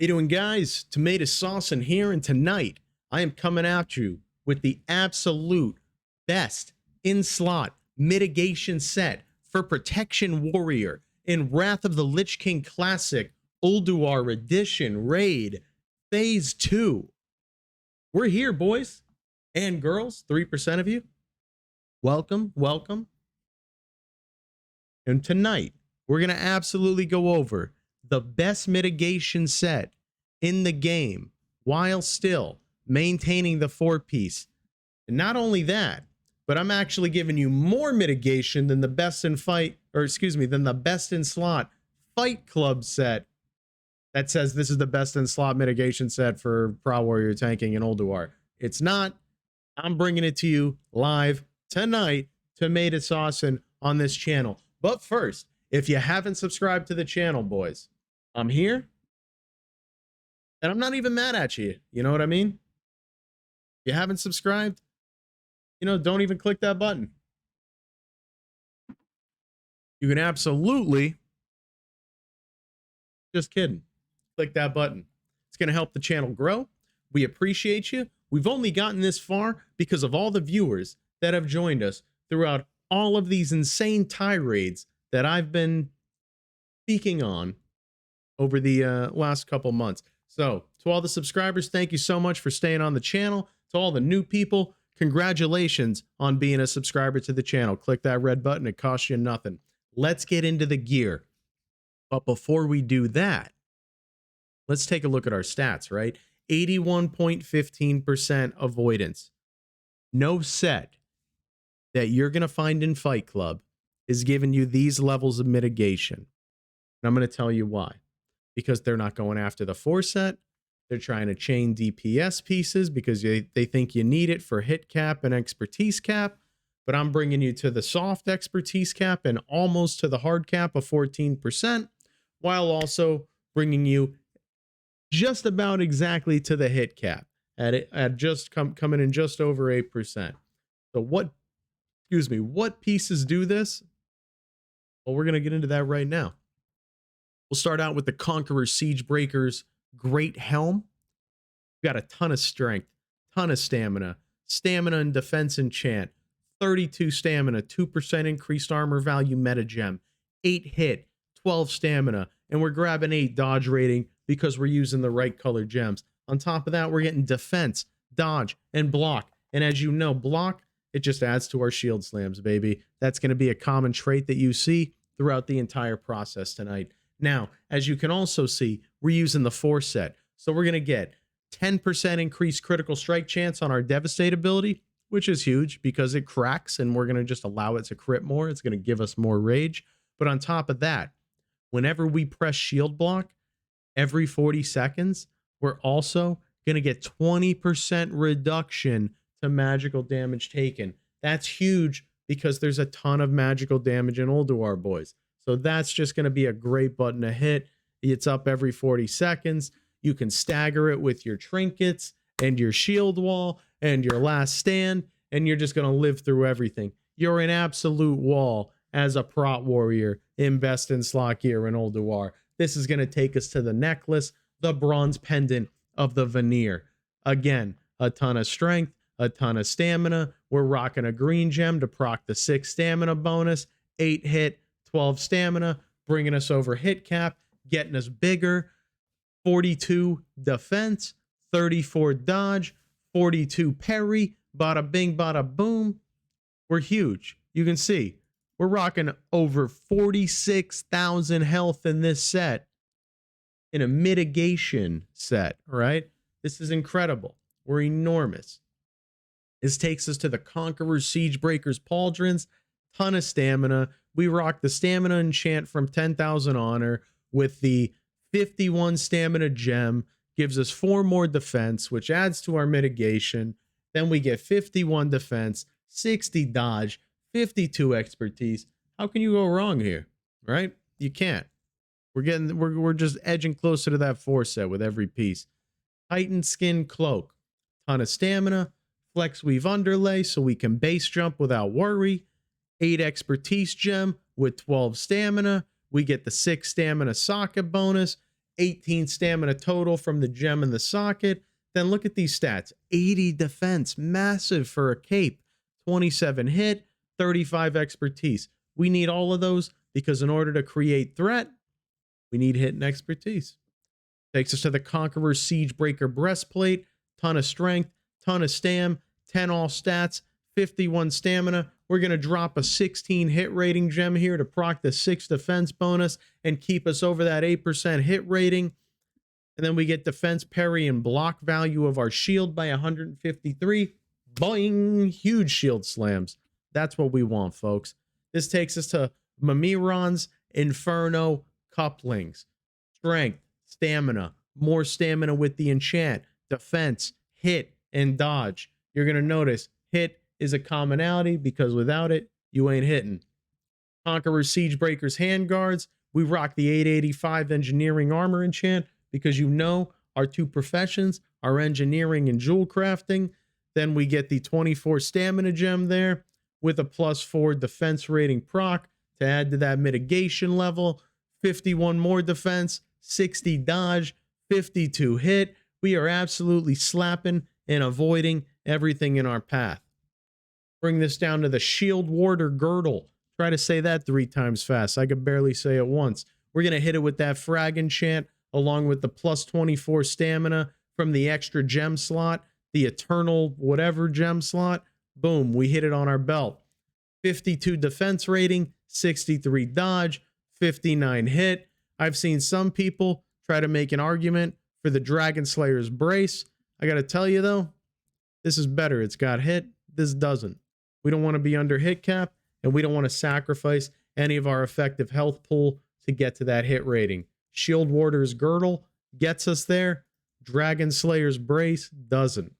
How you doing, guys? Tomatosaucin here, and tonight I am coming at you with the absolute best in-slot mitigation set for Protection Warrior in Wrath of the Lich King Classic Ulduar Edition Raid Phase 2. We're here, boys and girls, 3% of you. Welcome, welcome. And tonight, we're going to absolutely go over the best mitigation set in the game while still maintaining the 4-piece. And not only that, but I'm actually giving you more mitigation than the best in fight, or excuse me, than the best in slot Fight Club set that says this is the best in slot mitigation set for Pro Warrior tanking in Ulduar. It's not. I'm bringing it to you live tonight, Tomatosaucin, on this channel. But first, if you haven't subscribed to the channel, boys, I'm here, and I'm not even mad at you. You know what I mean? If you haven't subscribed, don't even click that button. You can absolutely, just kidding, click that button. It's going to help the channel grow. We appreciate you. We've only gotten this far because of all the viewers that have joined us throughout all of these insane tirades that I've been speaking on over the last couple months. So to all the subscribers, thank you so much for staying on the channel. To all the new people, congratulations on being a subscriber to the channel. Click that red button. It costs you nothing. Let's get into the gear. But before we do that, let's take a look at our stats, right? 81.15% avoidance. No set that you're going to find in Fight Club is giving you these levels of mitigation. And I'm going to tell you why. Because they're not going after the 4 set. They're trying to chain DPS pieces because they think you need it for hit cap and expertise cap. But I'm bringing you to the soft expertise cap and almost to the hard cap of 14%, while also bringing you just about exactly to the hit cap at just coming in just over 8%. So what pieces do this? Well, we're going to get into that right now. We'll start out with the Conqueror Siegebreaker's Great Helm. We've got a ton of strength, ton of stamina and defense enchant, 32 stamina, 2% increased armor value meta gem, 8 hit, 12 stamina, and we're grabbing 8 dodge rating because we're using the right color gems. On top of that, we're getting defense, dodge, and block. And as you know, block, it just adds to our shield slams, baby. That's going to be a common trait that you see throughout the entire process tonight. Now, as you can also see, we're using the 4 set. So we're going to get 10% increased critical strike chance on our Devastate ability, which is huge because it cracks and we're going to just allow it to crit more. It's going to give us more rage. But on top of that, whenever we press shield block every 40 seconds, we're also going to get 20% reduction to magical damage taken. That's huge because there's a ton of magical damage in Ulduar, boys. So that's just going to be a great button to hit. It's up every 40 seconds. You can stagger it with your trinkets and your shield wall and your last stand, and you're just going to live through everything. You're an absolute wall as a prot warrior in best in slot gear in Ulduar. This is going to take us to the necklace, the bronze pendant of the veneer. Again, a ton of strength, a ton of stamina. We're rocking a green gem to proc the 6 stamina bonus, 8 hit, 12 stamina, bringing us over hit cap, getting us bigger, 42 defense, 34 dodge, 42 parry, bada bing, bada boom. We're huge. You can see we're rocking over 46,000 health in this set in a mitigation set, right? This is incredible. We're enormous. This takes us to the Conqueror Siegebreaker's Pauldrons, ton of stamina. We rock the stamina enchant from 10,000 honor with the 51 stamina gem, gives us 4 more defense, which adds to our mitigation. Then we get 51 defense, 60 dodge, 52 expertise. How can you go wrong here, right? You can't. We're just edging closer to that 4 set with every piece. Titan Skin Cloak, ton of stamina, Flex Weave Underlay so we can base jump without worry. 8 expertise gem with 12 stamina. We get the 6 stamina socket bonus, 18 stamina total from the gem in the socket. Then look at these stats. 80 defense, massive for a cape. 27 hit, 35 expertise. We need all of those because in order to create threat, we need hit and expertise. Takes us to the Conqueror's Siegebreaker breastplate. Ton of strength, ton of stam, 10 all stats, 51 stamina. We're going to drop a 16 hit rating gem here to proc the 6 defense bonus and keep us over that 8% hit rating. And then we get defense, parry, and block value of our shield by 153. Boing! Huge shield slams. That's what we want, folks. This takes us to Mimiron's Inferno couplings. Strength, stamina, more stamina with the enchant, defense, hit, and dodge. You're going to notice hit is a commonality because without it, you ain't hitting. Conqueror Siegebreaker's handguards. We rock the 885 engineering armor enchant because you know our two professions are engineering and jewel crafting. Then we get the 24 stamina gem there with a +4 defense rating proc to add to that mitigation level. 51 more defense, 60 dodge, 52 hit. We are absolutely slapping and avoiding everything in our path. Bring this down to the Shield Warder Girdle. Try to say that 3 times fast. I could barely say it once. We're going to hit it with that frag enchant along with the +24 stamina from the extra gem slot, the eternal whatever gem slot. Boom, we hit it on our belt. 52 defense rating, 63 dodge, 59 hit. I've seen some people try to make an argument for the Dragon Slayer's brace. I got to tell you though, this is better. It's got hit. This doesn't. We don't want to be under hit cap, and we don't want to sacrifice any of our effective health pool to get to that hit rating. Shield Warder's Girdle gets us there. Dragon Slayer's brace doesn't.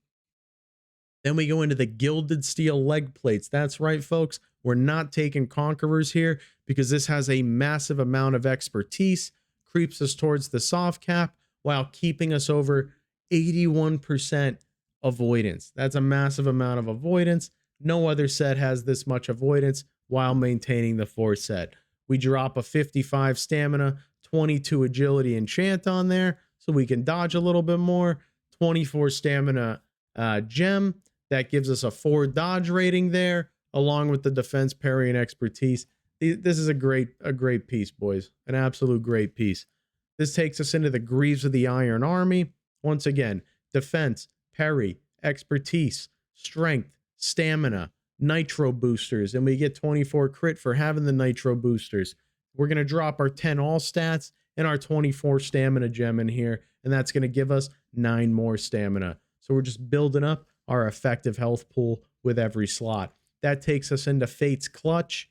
Then we go into the Gilded Steel leg plates. That's right, folks. We're not taking Conquerors here because this has a massive amount of expertise, creeps us towards the soft cap while keeping us over 81% avoidance. That's a massive amount of avoidance. No other set has this much avoidance while maintaining the 4 set. We drop a 55 stamina, 22 agility enchant on there so we can dodge a little bit more. 24 stamina gem. That gives us a 4 dodge rating there, along with the defense, parry, and expertise. This is a great piece, boys. An absolute great piece. This takes us into the Greaves of the Iron Army. Once again, defense, parry, expertise, strength, stamina, nitro boosters, and we get 24 crit for having the nitro boosters. We're going to drop our 10 all stats and our 24 stamina gem in here, and that's going to give us 9 more stamina. So we're just building up our effective health pool with every slot. That takes us into Fate's Clutch.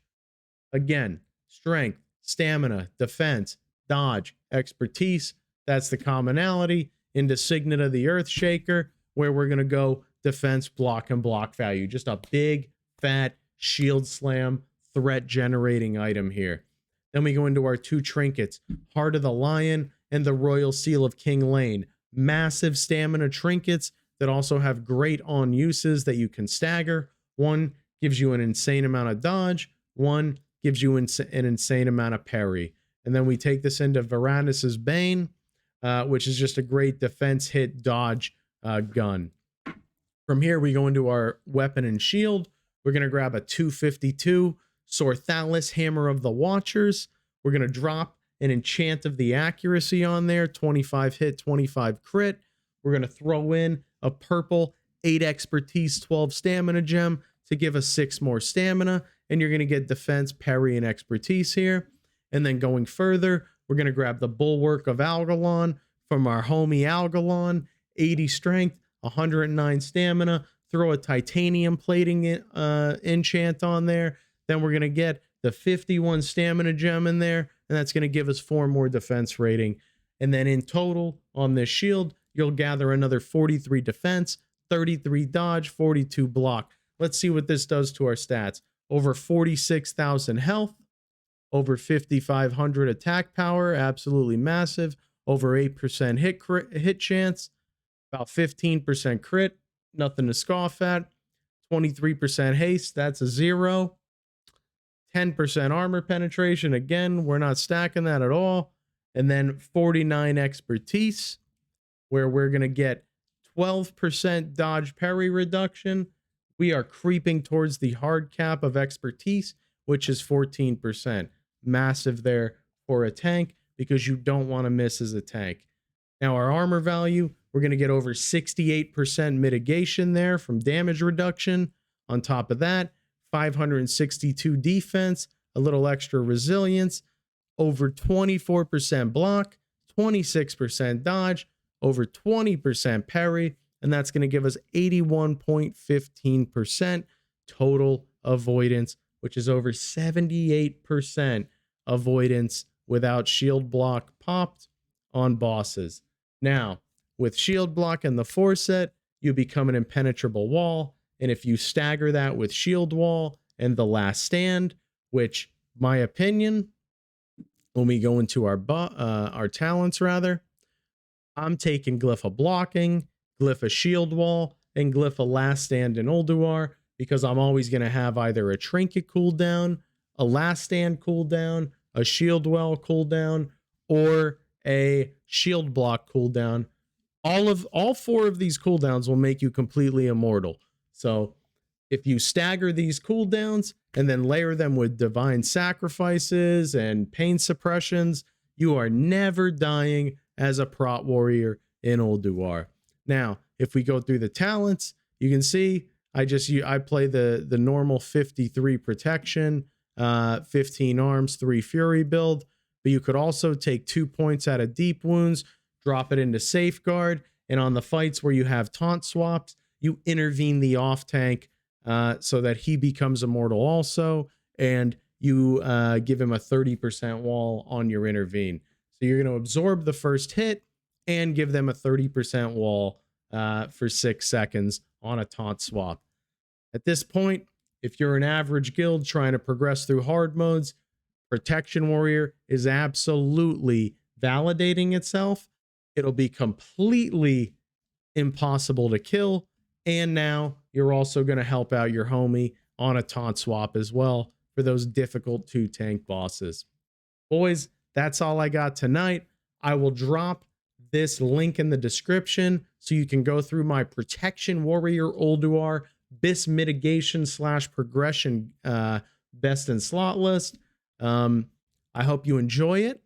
Again, strength, stamina, defense, dodge, expertise. That's the commonality. Into Signet of the Earthshaker, where we're going to go defense, block, and block value. Just a big, fat, shield slam, threat generating item here. Then we go into our 2 trinkets, Heart of the Lion and the Royal Seal of King Lane. Massive stamina trinkets that also have great on uses that you can stagger. One gives you an insane amount of dodge. One gives you an insane amount of parry. And then we take this into Varanus's Bane, which is just a great defense hit dodge gun. From here, we go into our weapon and shield. We're going to grab a 252 Sorthalis Hammer of the Watchers. We're going to drop an Enchant of the Accuracy on there, 25 hit, 25 crit. We're going to throw in a purple 8 expertise, 12 stamina gem to give us 6 more stamina. And you're going to get defense, parry, and expertise here. And then going further, we're going to grab the Bulwark of Algalon from our homie Algalon, 80 strength, 109 stamina, throw a titanium plating enchant on there. Then we're going to get the 51 stamina gem in there, and that's going to give us 4 more defense rating. And then in total on this shield, you'll gather another 43 defense, 33 dodge, 42 block. Let's see what this does to our stats. Over 46,000 health, over 5,500 attack power, absolutely massive. Over 8% hit chance, about 15% crit, nothing to scoff at. 23% haste, that's a 0. 10% armor penetration, again, we're not stacking that at all. And then 49 expertise, where we're going to get 12% dodge parry reduction. We are creeping towards the hard cap of expertise, which is 14%. Massive there for a tank because you don't want to miss as a tank. Now, our armor value, we're going to get over 68% mitigation there from damage reduction. On top of that, 562 defense, a little extra resilience, over 24% block, 26% dodge, over 20% parry, and that's going to give us 81.15% total avoidance, which is over 78% avoidance without shield block popped on bosses. Now, with shield block and the 4-set, you become an impenetrable wall, and if you stagger that with shield wall and the last stand, which, my opinion, when we go into our talents rather, I'm taking Glyph of Blocking, Glyph of Shield Wall, and Glyph of Last Stand in Ulduar, because I'm always going to have either a Trinket cooldown, a Last Stand cooldown, a Shield Wall cooldown, or a Shield Block cooldown. All 4 of these cooldowns will make you completely immortal. So if you stagger these cooldowns and then layer them with divine sacrifices and pain suppressions, you are never dying as a prot warrior in Ulduar. Now, if we go through the talents, you can see I play the normal 53 protection, 15 arms, 3 fury build, but you could also take 2 points out of deep wounds, drop it into safeguard, and on the fights where you have taunt swaps, you intervene the off tank so that he becomes immortal also, and you give him a 30% wall on your intervene. So you're going to absorb the first hit and give them a 30% wall for 6 seconds on a taunt swap. At this point, if you're an average guild trying to progress through hard modes, Protection Warrior is absolutely validating itself. It'll be completely impossible to kill, and now you're also going to help out your homie on a taunt swap as well for those difficult 2 tank bosses. Boys, that's all I got tonight. I will drop this link in the description so you can go through my Protection Warrior Ulduar BIS mitigation / progression best in slot list. I hope you enjoy it.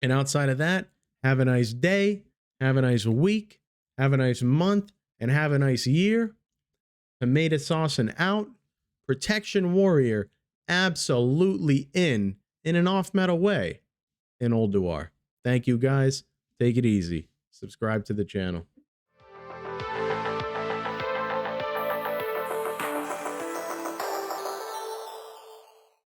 And outside of that, have a nice day, have a nice week, have a nice month, and have a nice year. Tomatosaucin out. Protection Warrior absolutely in an off-meta way in Ulduar. Thank you guys. Take it easy. Subscribe to the channel.